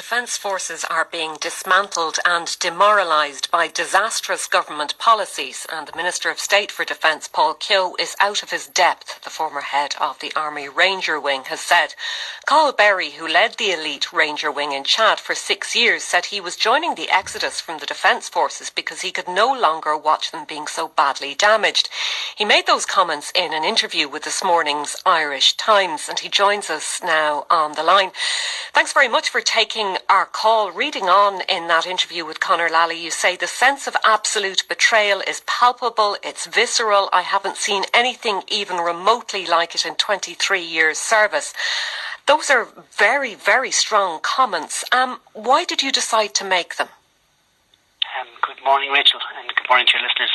defence forces are being dismantled and demoralised by disastrous government policies, and the Minister of State for Defence, Paul Keogh, is out of his depth, the former head of the Army Ranger Wing has said. Cathal Berry, who led the elite Ranger Wing in Chad for 6 years, said he was joining the exodus from the defence forces because he could no longer watch them being so badly damaged. He made those comments in an interview with this morning's Irish Times, and he joins us now on the line. Thanks very much for taking our call. Reading on in that interview with Conor Lally, you say the sense of absolute betrayal is palpable, it's visceral. I haven't seen anything even remotely like it in 23 years' service. Those are very, very strong comments. Why did you decide to make them? Good morning, Rachel, and good morning to your listeners.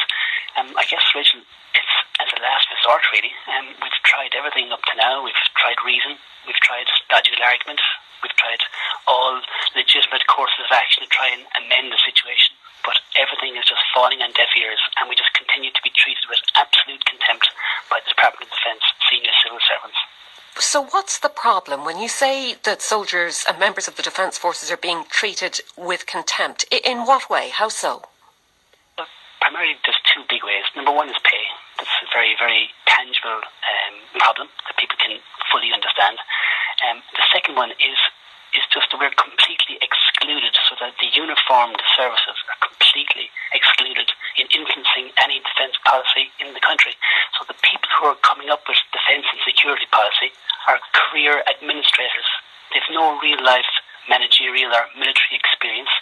I guess, Rachel, it's as a last resort, really. We've tried everything up to now. We've tried reason, we've tried logical argument, we've tried all legitimate courses of action to try and amend the situation. But everything is just falling on deaf ears, and we just continue to be treated with absolute contempt by the Department of Defence senior civil servants. So what's the problem when you say that soldiers and members of the Defence Forces are being treated with contempt? In what way? How so? Well, primarily there's two big ways. Number one is pay. That's a very, very tangible problem that people can fully understand. The second one is just that we're completely excluded, so that the uniformed services are completely excluded in influencing any defence policy in the country. So the people who are coming up with defence and security policy are career administrators. They've no real life managerial or military experience,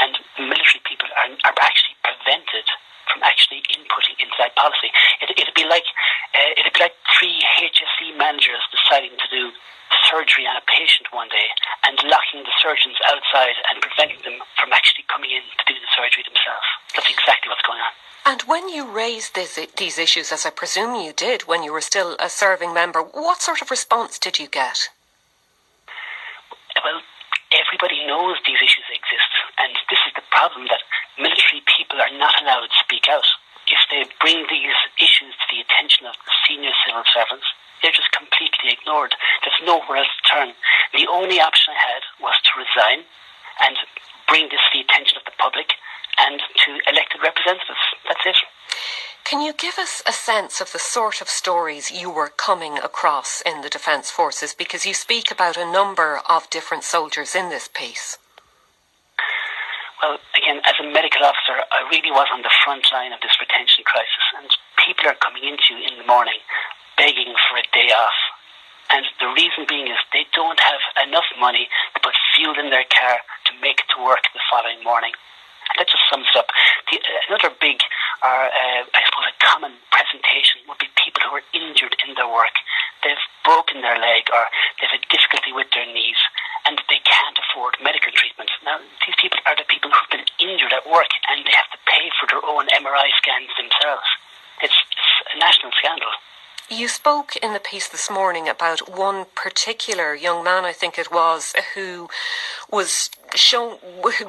and military people are actually prevented from actually inputting into that policy. It'd be like three HSE managers deciding to do surgery on a patient one day and locking the surgeons outside and preventing them from actually coming in to do the surgery themselves. That's exactly what's going on. And when you raised these issues, as I presume you did when you were still a serving member, what sort of response did you get? Well, everybody knows these issues exist, and this is the problem, that military people are not allowed to speak out. If they bring these issues to the attention of the senior civil servants, they're just completely ignored. There's nowhere else to turn. The only option I had was to resign and bring this to the attention of the public and to elected representatives. That's it. Can you give us a sense of the sort of stories you were coming across in the Defence Forces? Because you speak about a number of different soldiers in this piece. Well, again, as a medical officer, I really was on the front line of this retention crisis, and people are coming into you in the morning begging for a day off. And the reason being is they don't have enough money to put fuel in their car to make it to work the following morning. And that just sums it up. Another big, I suppose a common presentation would be people who are injured in their work. They've broken their leg or they've had difficulty with their knees and they can't afford medical treatment. Now, these people are the people who've been injured at work and they have to pay for their own MRI scans themselves. It's a national scandal. You spoke in the piece this morning about one particular young man, I think it was, who was shown,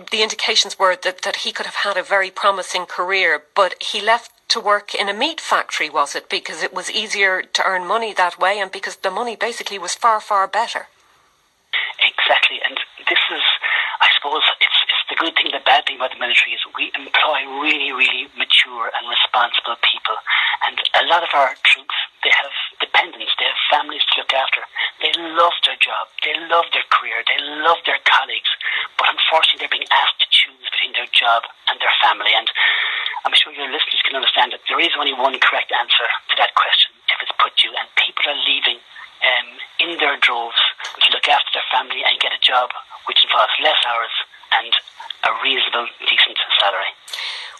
the indications were that he could have had a very promising career, but he left to work in a meat factory, was it? Because it was easier to earn money that way and because the money basically was far, far better. Exactly, and this is, I suppose, it's the good thing. The bad thing about the military is we employ really, really mature and responsible people, and a lot of our troops, they have dependents, they have families to look after. They love their job, they love their career, they love their colleagues, but unfortunately they're being asked to choose between their job and their family. And I'm sure your listeners can understand that there is only one correct answer to that question if it's put to you, and people are leaving in their droves to look after their family and get a job which involves less hours and a reasonable, decent salary.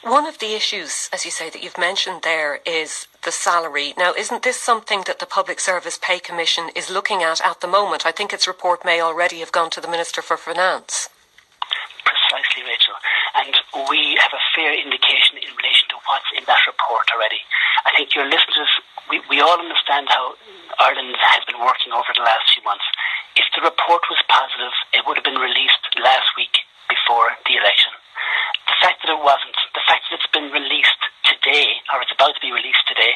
One of the issues, as you say, that you've mentioned there is the salary. Now, isn't this something that the Public Service Pay Commission is looking at the moment? I think its report may already have gone to the Minister for Finance. Precisely, Rachel. And we have a fair indication in relation to what's in that report already. I think your listeners, we all understand how Ireland has been working over the last few months. If the report was positive, it would have been released last week before the election. The fact that it wasn't, the fact that it's been released today, or it's about to be released today,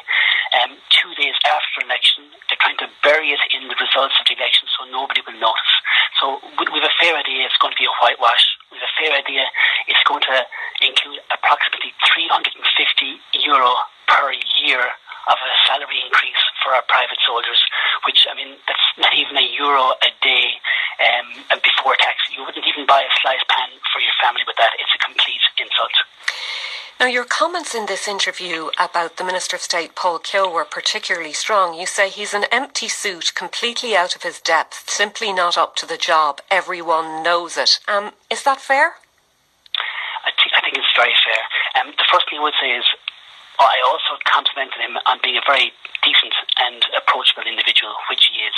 2 days after election, they're trying to bury it in the results of the election so nobody will notice. So we have a fair idea it's going to be a whitewash. We have a fair idea. It's going to include approximately €350 per year of a salary increase for our private soldiers, which, I mean, that's not even €1 a day before tax. You wouldn't even buy a slice pan for your family with that. It's a complete insult. Now, your comments in this interview about the Minister of State, Paul Keogh, were particularly strong. You say he's an empty suit, completely out of his depth, simply not up to the job. Everyone knows it. Is that fair? I think it's very fair. The first thing I would say is I also complimented him on being a very decent and approachable individual, which he is.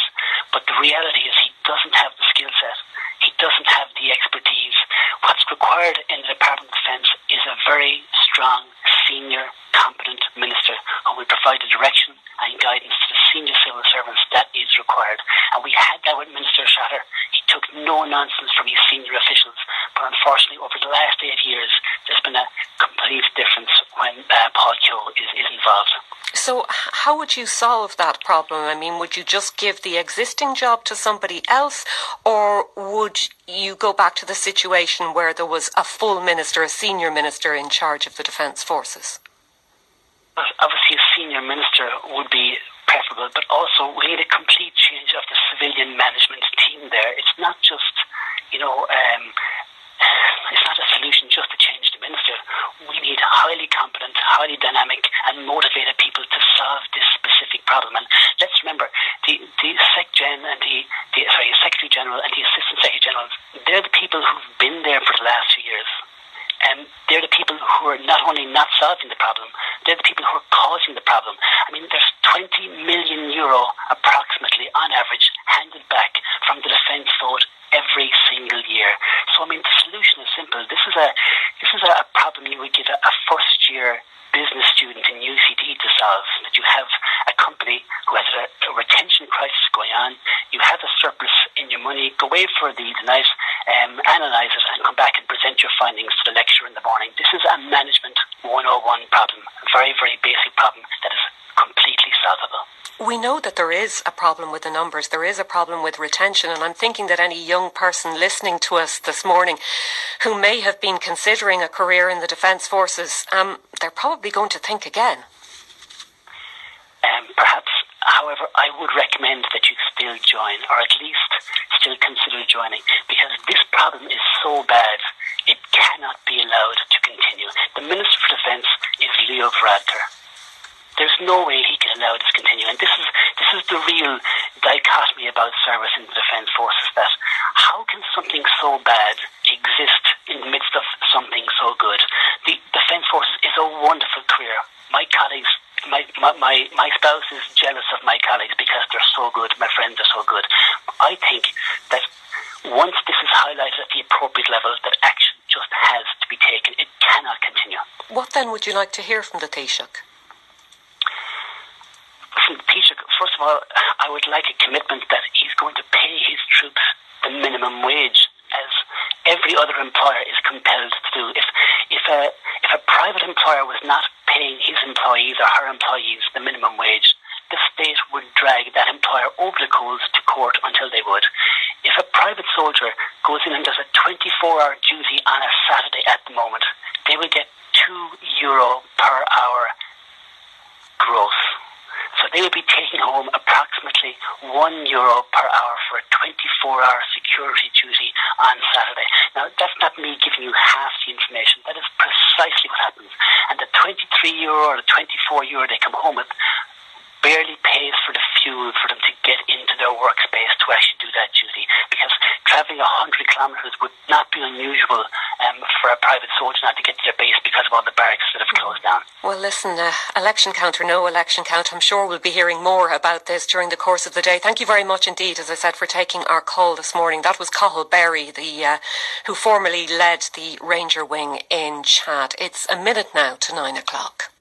But the reality is he doesn't have the skill set. He doesn't have the expertise. What's required in the Department of Defence is a very strong, senior, competent minister who will provide the direction and guidance to the senior civil servants that is required. And we had that with Minister Shatter. He took no nonsense from his senior officials. But unfortunately, over the last 8 years, there's been a complete difference when Paul Keogh is involved. So how would you solve that problem? I mean, would you just give the existing job to somebody else, or would you go back to the situation where there was a full minister, a senior minister in charge of the Defence Forces? Obviously, a senior minister would be preferable, but also we need a complete change of the civilian management team there. It's not just, it's not a solution just to change the minister. We need highly competent, highly dynamic and motivated people to solve this specific problem. And let's remember, the Sec-Gen and the Secretary General and the Assistant Secretary Generals, they're the people who've been there for the last 2 years. They're the people who are not only not solving the problem, they're the people who are causing the problem. I mean, there's €20 million approximately on average handed back from the defence vote every single year. So, I mean, the solution is simple. This is a problem you would give a first year business student in UCD to solve. That you have a company who has a retention crisis going on, you have a surplus in your money, go away for the night, analyse it and come back and present your findings to the lecturer in the morning. This is a management 101 problem, a very, very basic problem that is completely solvable. We know that there is a problem with the numbers. There is a problem with retention. And I'm thinking that any young person listening to us this morning who may have been considering a career in the Defence Forces, they're probably going to think again. Perhaps, however, I would recommend that you still join, or at least still consider joining, because this problem is so bad, it cannot be allowed to continue. The Minister for Defence is Leo Varadkar. There's no way he can allow this to continue. And this is the real dichotomy about service in the Defence Forces, that how can something so bad exist in the midst of something so good? The Defence Forces is a wonderful career. My colleagues, my spouse is jealous of my colleagues because they're so good, my friends are so good. I think that once this is highlighted at the appropriate level, that action just has to be taken. It cannot continue. What then would you like to hear from the Taoiseach? Listen, Taoiseach, first of all, I would like a commitment that he's going to pay his troops the minimum wage, as every other employer is compelled to do. If a private employer was not paying his employees or her employees the minimum wage, the state would drag that employer over the coals to court until they would. If a private soldier goes in and does a 24-hour duty on a Saturday at the moment, they will get €2 per hour gross. So they would be taking home approximately €1 per hour for a 24-hour security duty on Saturday. Now, that's not me giving you half the information. That is precisely what happens. And the €23 or the €24 they come home with barely pays for the fuel for them to get into their workspace to actually do that duty, because travelling 100 kilometres would not be unusual for a private soldier not to get to their base because of all the barracks that have closed down. Well, listen, election count or no election count, I'm sure we'll be hearing more about this during the course of the day. Thank you very much indeed, as I said, for taking our call this morning. That was Cathal Berry, who formerly led the Ranger Wing in Chad. It's a minute now to 9 o'clock.